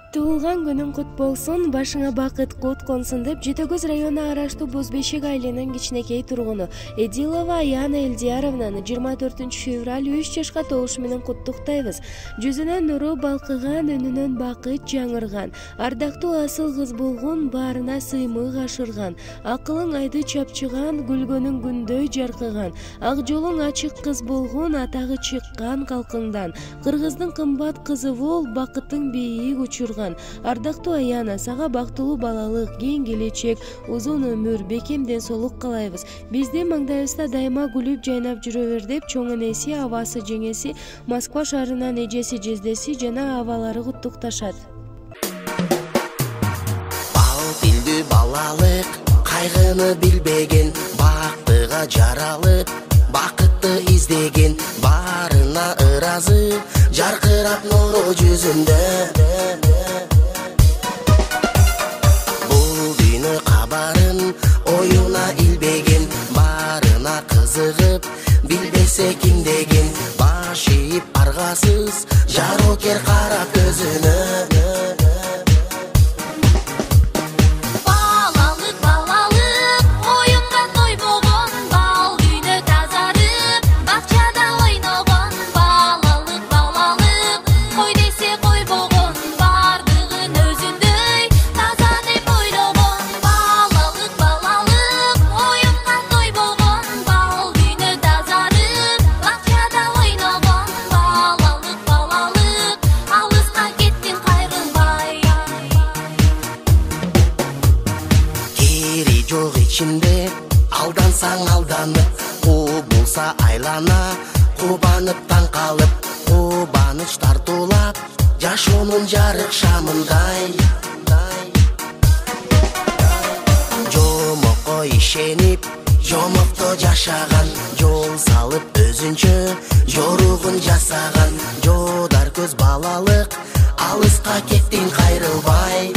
Туулган күнүң кут болсун, башыңа бакыт кут консун деп Жети Көз району Арашты Бозбешек айылынын кичинекей тургуну Эдилова Аяна Элдияровнаны 24 февраль 3 жашка толушу менен куттуктайбыз. Жүзүнөн нуру балкыган, үнүнөн бакыт жаңырган, ардактуу асыл кыз болгон, баарына сыймык ашырган, акылың айды чапчыган, күлгөнүң күндөй жаркыган, ак жолуң ачык кыз болгон, атагы чыккан калкыңдан, кыргыздын кымбат кызы бол, бакыттын бийик учурган. Ардактуу Аяна, сага бактылуу балалык, кең келечек, узун өмүр, бекемден солук каалайбыз. Биздин маңдайыбызда дайыма күлүп жайнап жүрө бер деп чоң энеси, абасы, жеңеси, Москва шаарынан эжеси, жездеси жана абалары куттукташат. Бал тилдүү балалык, кайгыны билбеген, бактыга жаралып, бакытты издеген, баарына ыраазы, жаркырап нуру жүзүндө. Бул дүйнө кабарын оюна илбеген, баарына кызыгып, билбесе ким деген, баш ийип аргасыз, жарокер кара көзүнө. Алдансаң алданып, болса айлана, кубанып таң калып, кубаныч тартуулап, жашоонун жарык шамындай. Жомокко ишенип, жомокто жашаган, жол салып өзүнчө жоругун жасаган, жодар көз балалык, алыска кеттиң кайрылбай.